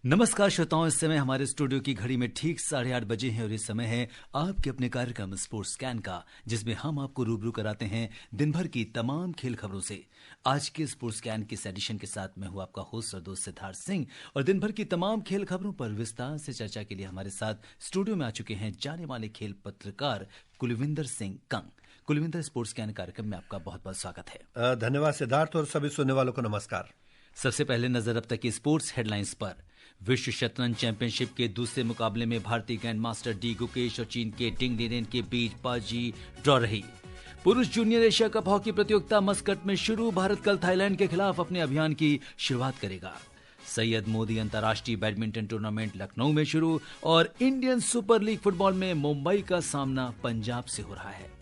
नमस्कार श्रोताओं, इस समय हमारे स्टूडियो की घड़ी में ठीक 8:30 बजे हैं और इस समय है आपके अपने कार्यक्रम स्पोर्ट्स स्कैन का, जिसमें हम आपको रूबरू कराते हैं दिन भर की तमाम खेल खबरों से। आज के स्पोर्ट्स स्कैन के इस एडिशन के साथ मैं हूं आपका होस्ट और दोस्त सिद्धार्थ सिंह, और दिन भर की तमाम खेल खबरों पर विस्तार से चर्चा के लिए हमारे साथ स्टूडियो में आ चुके हैं जाने माने खेल पत्रकार कुलविंदर सिंह कंग। कुलविंदर, स्पोर्ट्स स्कैन कार्यक्रम में आपका बहुत बहुत स्वागत है। धन्यवाद सिद्धार्थ, और सभी सुनने वालों को नमस्कार। सबसे पहले नजर अब तक की स्पोर्ट्स हेडलाइंस पर। विश्व शतरंज चैंपियनशिप के दूसरे मुकाबले में भारतीय ग्रैंड मास्टर डी गुकेश और चीन के डिंग लिरेन के बीच बाजी ड्रॉ रही। पुरुष जूनियर एशिया कप हॉकी प्रतियोगिता मस्कट में शुरू। भारत कल थाईलैंड के खिलाफ अपने अभियान की शुरुआत करेगा। सैयद मोदी अंतर्राष्ट्रीय बैडमिंटन टूर्नामेंट लखनऊ में शुरू और इंडियन सुपर लीग फुटबॉल में मुंबई का सामना पंजाब से हो रहा है।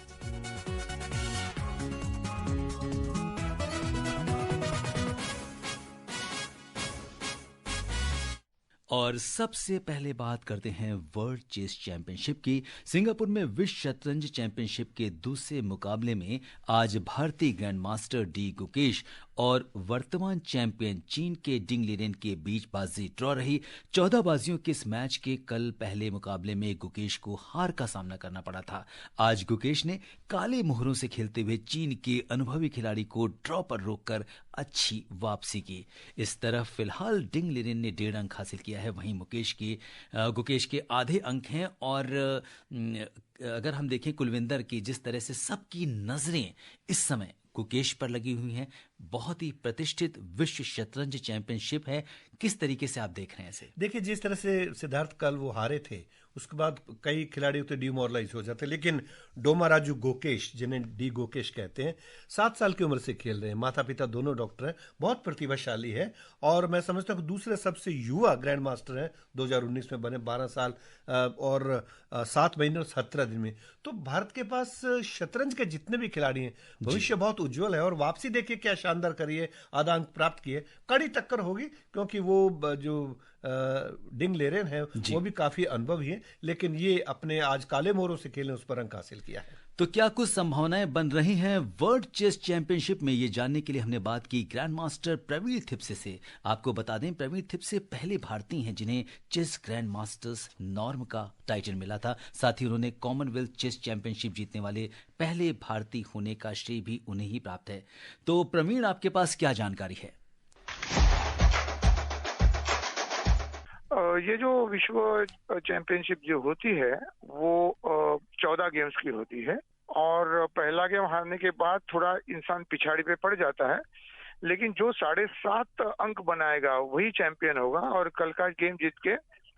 और सबसे पहले बात करते हैं वर्ल्ड चेस चैंपियनशिप की। सिंगापुर में विश्व शतरंज चैंपियनशिप के दूसरे मुकाबले में आज भारतीय ग्रैंड मास्टर डी गुकेश और वर्तमान चैंपियन चीन के डिंग लिरेन के बीच बाजी ड्रॉ रही। 14 बाजियों के इस मैच के कल पहले मुकाबले में गुकेश को हार का सामना करना पड़ा था। आज गुकेश ने काले मोहरों से खेलते हुए चीन के अनुभवी खिलाड़ी को ड्रॉ पर रोककर अच्छी वापसी की। इस तरफ फिलहाल डिंग लिरेन ने 1.5 अंक हासिल किया है, वहीं गुकेश के आधे अंक हैं। और अगर हम देखें कुलविंदर की, जिस तरह से सबकी नजरें इस समय गुकेश पर लगी हुई हैं, बहुत ही प्रतिष्ठित विश्व शतरंज चैंपियनशिप है, किस तरीके से आप देख रहे हैं इसे? देखिए, जिस तरह से सिद्धार्थ कल वो हारे थे, उसके बाद कई खिलाड़ी तो डिमोरलाइज हो जाते, लेकिन डोमाराजू गोकेश, जिन्हें डी गोकेश कहते हैं, 7 साल की उम्र से खेल रहे हैं। माता पिता दोनों डॉक्टर हैं, बहुत प्रतिभाशाली है, और मैं समझता हूँ दूसरे सबसे युवा ग्रैंड मास्टर हैं। 2019 में बने, 12 साल और 7 महीने और 17 दिन में। तो भारत के पास शतरंज के जितने भी खिलाड़ी हैं, भविष्य बहुत उज्जवल है। और वापसी देखिए क्या शानदार करिए, आधा अंक प्राप्त किए। कड़ी टक्कर होगी, क्योंकि वो जो डिंग लिरेन है वो भी काफी अनुभवी है, लेकिन ये अपने आज काले मोहरों से खेलने उस पर अंक हासिल किया है। तो क्या कुछ संभावनाएं बन रही हैं वर्ल्ड चेस चैंपियनशिप में? ये जानने के लिए हमने बात की ग्रैंड मास्टर प्रवीण थिप्से से। आपको बता दें, प्रवीण थिप्से पहले भारतीय हैं जिन्हें चेस ग्रैंड मास्टर्स नॉर्म का टाइटल मिला था। साथ ही उन्होंने कॉमनवेल्थ चेस चैंपियनशिप जीतने वाले पहले भारतीय होने का श्रेय भी उन्हें ही प्राप्त है। तो प्रवीण, आपके पास क्या जानकारी है? ये जो विश्व चैंपियनशिप जो होती है वो 14 गेम्स की होती है, और पहला गेम हारने के बाद थोड़ा इंसान पिछाड़ी पे पड़ जाता है, लेकिन जो 7.5 अंक बनाएगा वही चैंपियन होगा। और कल का गेम जीत के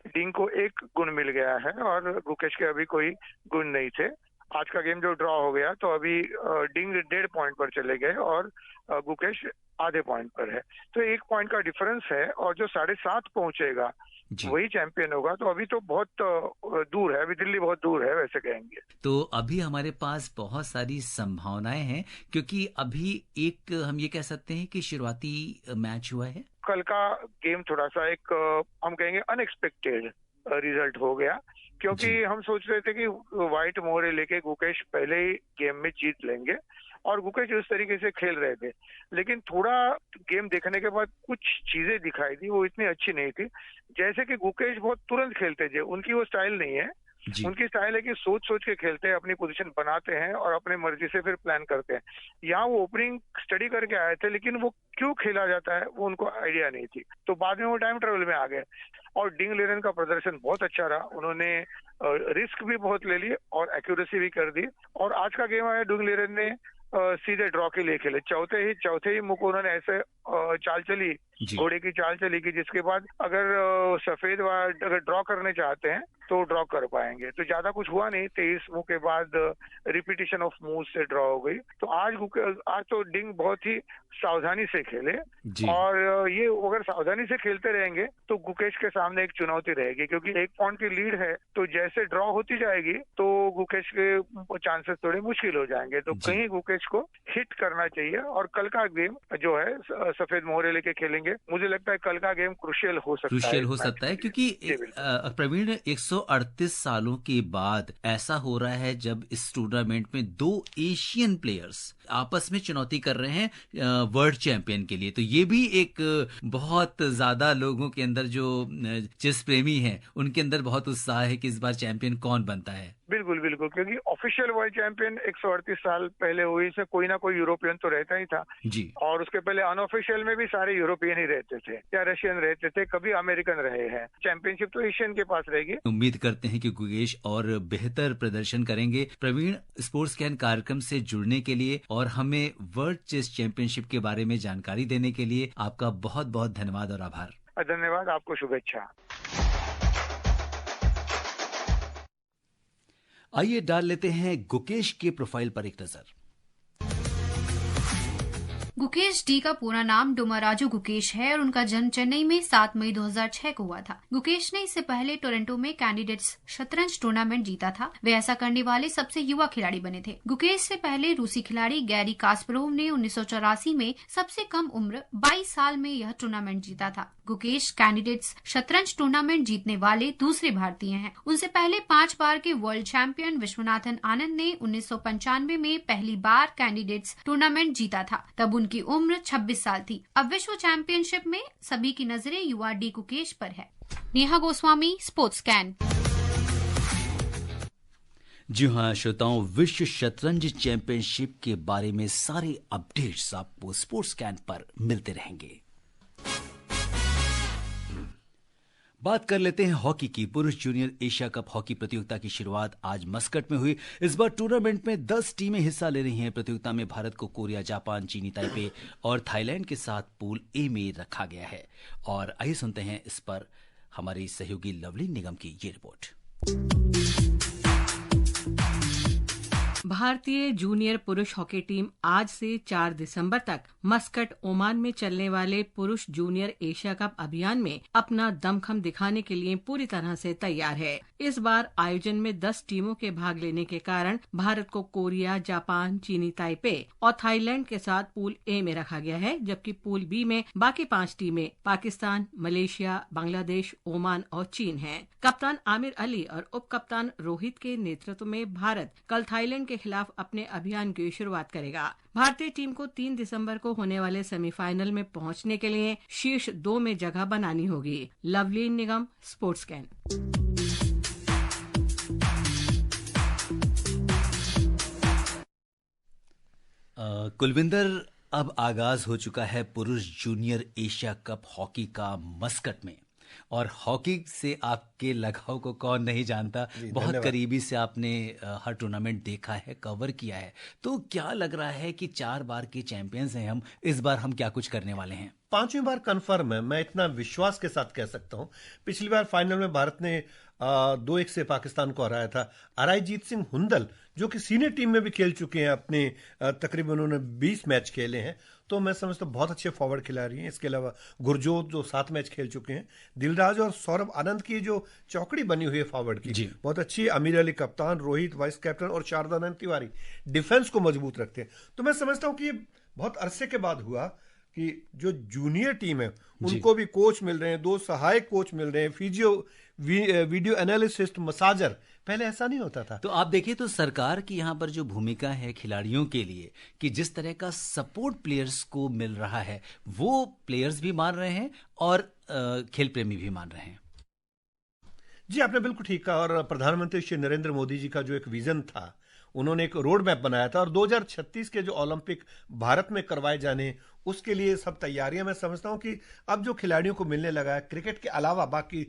डिंग को 1 गुण मिल गया है और गुकेश के अभी कोई गुण नहीं थे। आज का गेम जो ड्रॉ हो गया, तो अभी डिंग 1.5 पॉइंट पर चले गए और गुकेश आधे पॉइंट पर है। तो 1 पॉइंट का डिफरेंस है, और जो 7.5 पहुंचेगा वही चैंपियन होगा। तो अभी तो बहुत दूर है, अभी दिल्ली बहुत दूर है वैसे कहेंगे। तो अभी हमारे पास बहुत सारी संभावनाएं हैं, क्योंकि अभी एक हम ये कह सकते हैं कि शुरुआती मैच हुआ है। कल का गेम थोड़ा सा एक हम कहेंगे अनएक्सपेक्टेड रिजल्ट हो गया, क्योंकि हम सोच रहे थे कि व्हाइट मोहरे लेके गुकेश पहले ही गेम में जीत लेंगे, और गुकेश उस तरीके से खेल रहे थे। लेकिन थोड़ा गेम देखने के बाद कुछ चीजें दिखाई दी, वो इतनी अच्छी नहीं थी। जैसे कि गुकेश बहुत तुरंत खेलते थे, उनकी वो स्टाइल नहीं है। उनकी स्टाइल है कि सोच सोच के खेलते हैं, अपनी पोजीशन बनाते हैं और अपने मर्जी से फिर प्लान करते हैं। यहाँ वो ओपनिंग स्टडी करके आए थे, लेकिन वो क्यों खेला जाता है वो उनको आइडिया नहीं थी। तो बाद में वो टाइम ट्रेवल में आ गए, और डिंग लिरेन का प्रदर्शन बहुत अच्छा रहा। उन्होंने रिस्क भी बहुत ले लिए और एक्यूरेसी भी कर दी। और आज का गेम आया, डिंग लिरेन ने सीधे ड्रॉ के लिए खेले। चौथे ही मुख उन्होंने ऐसे चाल चली, घोड़े की चाल चली कि जिसके बाद अगर सफेद अगर ड्रॉ करने चाहते हैं तो ड्रॉ कर पाएंगे। तो ज्यादा कुछ हुआ नहीं, 23 मुंह के बाद रिपीटिशन ऑफ मूव से ड्रॉ हो गई। तो आज तो डिंग बहुत ही सावधानी से खेले, और ये अगर सावधानी से खेलते रहेंगे तो गुकेश के सामने एक चुनौती रहेगी, क्योंकि 1 पॉइंट की लीड है। तो जैसे ड्रॉ होती जाएगी तो गुकेश के चांसेस थोड़े मुश्किल हो जाएंगे। तो कहीं गुकेश को हिट करना चाहिए, और कल का गेम जो है सफेद मोहरे लेके खेलेंगे। मुझे लगता है कल का गेम क्रुशियल हो सकता है, क्योंकि प्रवीण 138 सालों के बाद ऐसा हो रहा है जब इस टूर्नामेंट में 2 एशियन प्लेयर्स आपस में चुनौती कर रहे हैं वर्ल्ड चैंपियन के लिए। तो ये भी एक बहुत ज्यादा लोगों के अंदर जो चेस प्रेमी हैं उनके अंदर बहुत उत्साह है कि इस बार चैंपियन कौन बनता है। बिल्कुल बिल्कुल, क्योंकि ऑफिशियल वर्ल्ड चैंपियन 138 साल पहले हुई, इसमें कोई ना कोई यूरोपियन तो रहता ही था जी। और उसके पहले अनऑफिशियल में भी सारे यूरोपियन ही रहते थे या रशियन रहते थे, कभी अमेरिकन रहे हैं। चैंपियनशिप तो एशियन के पास रहेगी। उम्मीद करते हैं कि गुकेश और बेहतर प्रदर्शन करेंगे। प्रवीण, स्पोर्ट्स कैन कार्यक्रम से जुड़ने के लिए और हमें वर्ल्ड चेस चैंपियनशिप के बारे में जानकारी देने के लिए आपका बहुत बहुत धन्यवाद और आभार। धन्यवाद, आपको शुभेच्छा। आइए डाल लेते हैं गुकेश के प्रोफाइल पर एक नजर। गुकेश डी का पूरा नाम डोमाराजू गुकेश है और उनका जन्म चेन्नई में 7 मई 2006 को हुआ था। गुकेश ने इससे पहले टोरंटो में कैंडिडेट्स शतरंज टूर्नामेंट जीता था। वे ऐसा करने वाले सबसे युवा खिलाड़ी बने थे। गुकेश से पहले रूसी खिलाड़ी गैरी कास्परोव ने 1984 में सबसे कम उम्र 22 साल में यह टूर्नामेंट जीता था। गुकेश कैंडिडेट्स शतरंज टूर्नामेंट जीतने वाले दूसरे भारतीय हैं। उनसे पहले 5 बार के वर्ल्ड चैंपियन विश्वनाथन आनंद ने 1995 में पहली बार कैंडिडेट्स टूर्नामेंट जीता था। तब उनकी उम्र 26 साल थी। अब विश्व चैंपियनशिप में सभी की नजरें युवा डी गुकेश पर है। नेहा गोस्वामी, स्पोर्ट्स कैन। जी हाँ श्रोताओं, विश्व शतरंज चैंपियनशिप के बारे में सारे अपडेट्स आपको स्पोर्ट्स कैन पर मिलते रहेंगे। बात कर लेते हैं हॉकी की। पुरुष जूनियर एशिया कप हॉकी प्रतियोगिता की शुरुआत आज मस्कट में हुई। इस बार टूर्नामेंट में 10 टीमें हिस्सा ले रही हैं। प्रतियोगिता में भारत को कोरिया, जापान, चीनी ताइपे और थाईलैंड के साथ पूल ए में रखा गया है। और आइए सुनते हैं इस पर हमारी सहयोगी लवली निगम की ये रिपोर्ट। भारतीय जूनियर पुरुष हॉकी टीम आज से 4 दिसंबर तक मस्कट, ओमान में चलने वाले पुरुष जूनियर एशिया कप अभियान में अपना दमखम दिखाने के लिए पूरी तरह से तैयार है। इस बार आयोजन में 10 टीमों के भाग लेने के कारण भारत को कोरिया, जापान, चीनी ताइपे और थाईलैंड के साथ पूल ए में रखा गया है, जबकि पूल बी में बाकी 5 टीमें पाकिस्तान, मलेशिया, बांग्लादेश, ओमान और चीन हैं। कप्तान आमिर अली और उप कप्तान रोहित के नेतृत्व में भारत कल थाईलैंड के खिलाफ अपने अभियान की शुरुआत करेगा। भारतीय टीम को 3 दिसंबर को होने वाले सेमीफाइनल में पहुंचने के लिए शीर्ष 2 में जगह बनानी होगी। लवली निगम, स्पोर्ट्स कैन। कुलविंदर, अब आगाज हो चुका है पुरुष जूनियर एशिया कप हॉकी का मस्कट में। और हॉकी से आपके लगाव को कौन नहीं जानता। बहुत करीबी से आपने हर टूर्नामेंट देखा है, कवर किया है। तो क्या लग रहा है कि 4 बार के चैंपियंस हैं हम, इस बार हम क्या कुछ करने वाले हैं? 5वीं बार कंफर्म है, मैं इतना विश्वास के साथ कह सकता हूं। पिछली बार फाइनल में भारत ने 2-1 से पाकिस्तान को हराया था। अरायजीत सिंह हुंदल जो कि सीनियर टीम में भी खेल चुके हैं, अपने तकरीबन उन्होंने 20 मैच खेले हैं, तो मैं समझता हूं बहुत अच्छे फॉरवर्ड खिलाड़ी हैं। इसके अलावा गुरजोत जो 7 मैच खेल चुके हैं, दिलराज और सौरभ आनंद की जो चौकड़ी बनी हुई है फॉरवर्ड की बहुत अच्छी। अमीर अली कप्तान, रोहित वाइस कैप्टन और शारदानंद तिवारी डिफेंस को मजबूत रखते हैं। तो मैं समझता हूं कि ये बहुत अरसे के बाद हुआ कि जो जूनियर टीम है उनको भी कोच मिल रहे हैं, 2 सहायक कोच मिल रहे हैं, फिजियो, वीडियो एनालिसिस्ट, मसाजर। पहले ऐसा नहीं होता था। तो आप देखिए तो सरकार की यहाँ पर जो भूमिका है खिलाड़ियों के लिए, कि जिस तरह का सपोर्ट प्लेयर्स को मिल रहा है, वो प्लेयर्स भी मान रहे हैं और खेल प्रेमी भी मान रहे हैं। जी, आपने बिल्कुल ठीक कहा। और प्रधानमंत्री श्री नरेंद्र मोदी जी का जो एक विजन था, उन्होंने एक रोड मैप बनाया था और 2036 के जो ओलंपिक भारत में करवाए जाने, उसके लिए सब तैयारियां मैं समझता हूं कि अब जो खिलाड़ियों को मिलने लगा है, क्रिकेट के अलावा बाकी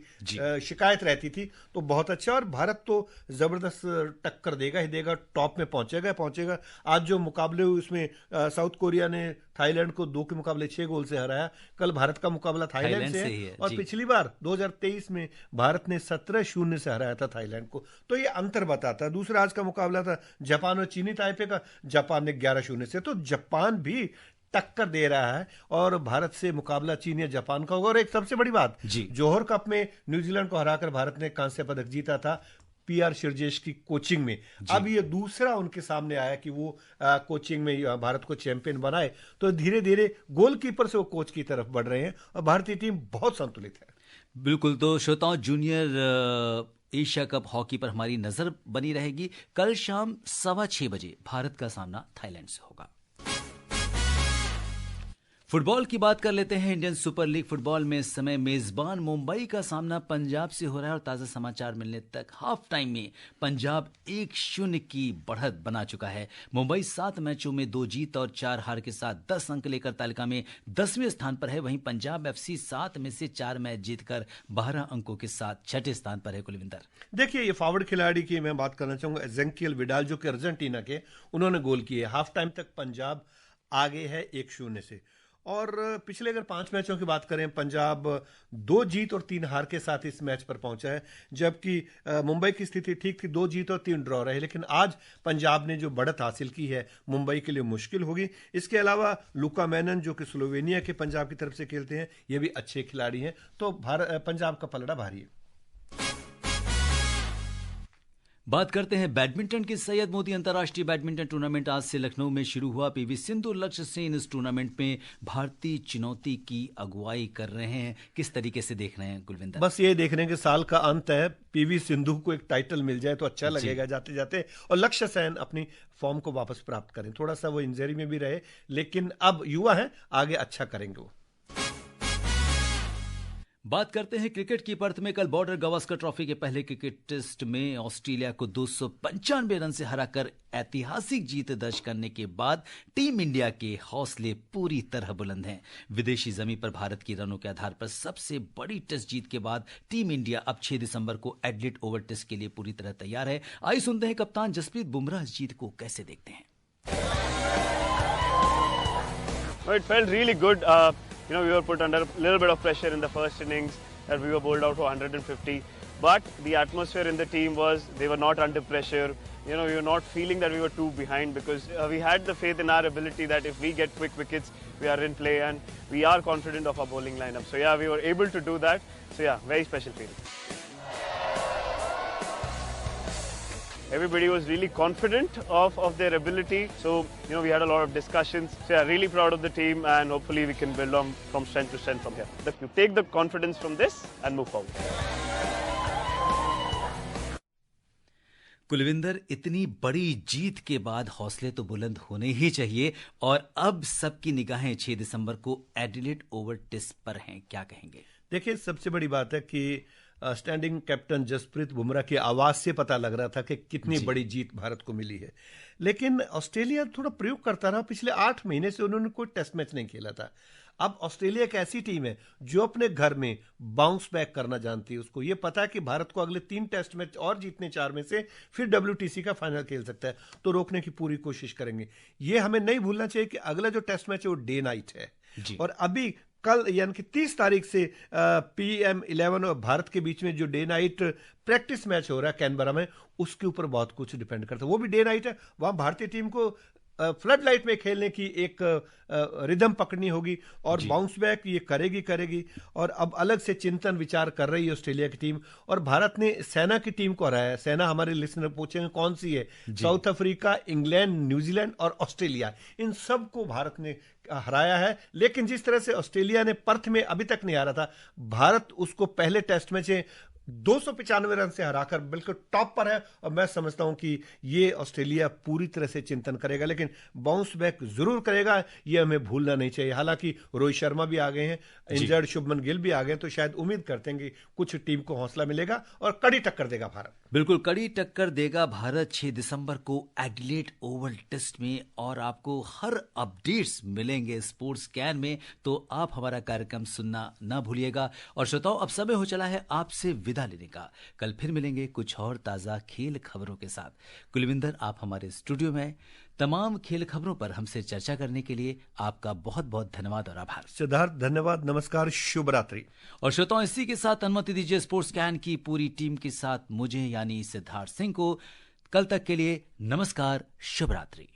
शिकायत रहती थी, तो बहुत अच्छा। और भारत तो जबरदस्त टक्कर देगा ही देगा, टॉप में पहुंचेगा। आज जो मुकाबले हुए उसमें साउथ कोरिया ने थाईलैंड को 2 के मुकाबले 6 गोल से हराया। कल भारत का मुकाबला थाईलैंड से है और पिछली बार 2023 में भारत ने 17-0 से हराया था थाईलैंड को। तो ये अंतर बताता है। दूसरा आज का मुकाबला था जापान और चीनी ताइपे का, जापान ने 11-0 से, तो जापान भी टक्कर दे रहा है और भारत से मुकाबला चीन या जापान का होगा। और एक सबसे बड़ी बात, जोहर कप में न्यूजीलैंड को हराकर भारत ने कांस्य पदक जीता था पीआर शिरजेश की कोचिंग में। अब ये दूसरा उनके सामने आया कि वो कोचिंग में भारत को चैंपियन बनाए। तो धीरे धीरे गोलकीपर से वो कोच की तरफ बढ़ रहे हैं और भारतीय टीम बहुत संतुलित है। बिल्कुल। तो श्रोताओं, जूनियर एशिया कप हॉकी पर हमारी नजर बनी रहेगी। कल शाम 6:15 बजे भारत का सामना थाईलैंड से होगा। फुटबॉल की बात कर लेते हैं। इंडियन सुपर लीग फुटबॉल में इस समय मेजबान मुंबई का सामना पंजाब से हो रहा है और ताजा समाचार मिलने तक हाफ टाइम में पंजाब 1-0 की बढ़त बना चुका है। मुंबई 7 मैचों में 2 जीत और 4 हार के साथ 10 अंक लेकर तालिका में 10वें स्थान पर है। वहीं पंजाब एफसी 7 में से 4 मैच जीतकर 12 अंकों के साथ 6ठे स्थान पर है। कुलविंदर, देखिए, ये फॉरवर्ड खिलाड़ी की मैं बात करना चाहूंगा, एजेंकियल विडाल, जो कि अर्जेंटीना के, उन्होंने गोल किए। हाफ टाइम तक पंजाब आगे है 1-0 से। और पिछले अगर 5 मैचों की बात करें, पंजाब 2 जीत और 3 हार के साथ इस मैच पर पहुंचा है, जबकि मुंबई की स्थिति ठीक थी, 2 जीत और 3 ड्रॉ रहे। लेकिन आज पंजाब ने जो बढ़त हासिल की है, मुंबई के लिए मुश्किल होगी। इसके अलावा लुका मैनन, जो कि स्लोवेनिया के पंजाब की तरफ से खेलते हैं, ये भी अच्छे खिलाड़ी हैं। तो पंजाब का पलड़ा भारी है। बात करते हैं बैडमिंटन की। सैयद मोदी अंतर्राष्ट्रीय बैडमिंटन टूर्नामेंट आज से लखनऊ में शुरू हुआ। पीवी सिंधु, लक्ष्य सेन इस टूर्नामेंट में भारतीय चुनौती की अगुवाई कर रहे हैं। किस तरीके से देख रहे हैं कुलविंदर? बस ये देख रहे हैं कि साल का अंत है, पीवी सिंधु को एक टाइटल मिल जाए तो अच्छा लगेगा जाते जाते, और लक्ष्य सेन अपनी फॉर्म को वापस प्राप्त करें। थोड़ा सा वो इंजरी में भी रहे, लेकिन अब युवा हैं, आगे अच्छा करेंगे वो। बात करते हैं क्रिकेट की। पर्थ में कल बॉर्डर गावस्कर ट्रॉफी के पहले क्रिकेट टेस्ट में ऑस्ट्रेलिया को 295 रन से हराकर ऐतिहासिक जीत दर्ज करने के बाद टीम इंडिया के हौसले पूरी तरह बुलंद हैं। विदेशी जमीन पर भारत की रनों के आधार पर सबसे बड़ी टेस्ट जीत के बाद टीम इंडिया अब 6 दिसंबर को एडिलेड ओवल टेस्ट के लिए पूरी तरह तैयार है। आइए सुनते हैं कप्तान जसप्रीत बुमराह इस जीत को कैसे देखते हैं। It felt really good. We were put under a little bit of pressure in the first innings that we were bowled out for 150. But the atmosphere in the team was, they were not under pressure. We were not feeling that we were too behind, because we had the faith in our ability that if we get quick wickets, we are in play, and we are confident of our bowling lineup. So yeah, we were able to do that. So yeah, very special feeling. Everybody was really confident of their ability. So, we had a lot of discussions. So, yeah, really proud of the team, and hopefully we can build on from strength to strength from here. You take the confidence from this and move forward. Kulwinder, इतनी बड़ी जीत के बाद हौसले तो बुलंद होने ही चाहिए, और अब सबकी निगाहें 6 दिसंबर को एडिलेड ओवल टेस्ट पर हैं। क्या कहेंगे? देखिए, सबसे बड़ी बात है कि स्टैंडिंग कैप्टन जसप्रीत बुमराह की आवाज से पता लग रहा था कि कितनी बड़ी जीत भारत को मिली है। लेकिन ऑस्ट्रेलिया थोड़ा प्रयोग करता रहा। पिछले 8 महीने से उन्होंने कोई टेस्ट मैच नहीं खेला था। अब ऑस्ट्रेलिया एक ऐसी टीम है जो अपने घर में बाउंस बैक करना जानती है। उसको ये पता है कि भारत को अगले 3 टेस्ट मैच और जीतने, 4 में से फिर WTC का फाइनल खेल सकता है, तो रोकने की पूरी कोशिश करेंगे। ये हमें नहीं भूलना चाहिए कि अगला जो टेस्ट मैच है वो डे नाइट है, और अभी कल यानी कि 30 तारीख से PM11 और भारत के बीच में जो डे नाइट प्रैक्टिस मैच हो रहा है कैनबरा में, उसके ऊपर बहुत कुछ डिपेंड करता है। वो भी डे नाइट है, वहां भारतीय टीम को फ्लड लाइट में खेलने की एक रिदम पकड़नी होगी, और बाउंस बैक ये करेगी। और अब अलग से चिंतन विचार कर रही है ऑस्ट्रेलिया की टीम। और भारत ने सेना की टीम को हराया है। सेना, हमारे लिसनर पूछेंगे कौन सी है? साउथ अफ्रीका, इंग्लैंड, न्यूजीलैंड और ऑस्ट्रेलिया, इन सबको भारत ने हराया है। लेकिन जिस तरह से ऑस्ट्रेलिया ने पर्थ में अभी तक नहीं हारा था, भारत उसको पहले टेस्ट में से 295 रन से हराकर बिल्कुल टॉप पर है। और मैं समझता हूं कि ये ऑस्ट्रेलिया पूरी तरह से चिंतन करेगा, लेकिन बाउंस बैक जरूर करेगा, ये हमें भूलना नहीं चाहिए। हालांकि रोहित शर्मा भी आ गए हैं, इंजर्ड शुभमन गिल भी आ गए, तो शायद उम्मीद करते हैं कि कुछ टीम को हौसला मिलेगा और कड़ी टक्कर देगा भारत। बिल्कुल कड़ी टक्कर देगा भारत 6 दिसंबर को एडिलेड ओवल टेस्ट में। और आपको हर अपडेट्स मिलेंगे स्पोर्ट्स कैन में, तो आप हमारा कार्यक्रम सुनना ना भूलिएगा। और श्रोताओं, अब समय हो चला है आपसे विदा लेने का। कल फिर मिलेंगे कुछ और ताजा खेल खबरों के साथ। कुलविंदर, आप हमारे स्टूडियो में तमाम खेल खबरों पर हमसे चर्चा करने के लिए आपका बहुत बहुत धन्यवाद और आभार। सिद्धार्थ, धन्यवाद, नमस्कार, शुभ रात्रि। और श्रोताओं, इसी के साथ अनुमति दीजिए स्पोर्ट्स कैन की पूरी टीम के साथ मुझे यानी सिद्धार्थ सिंह को कल तक के लिए नमस्कार, शुभ रात्रि।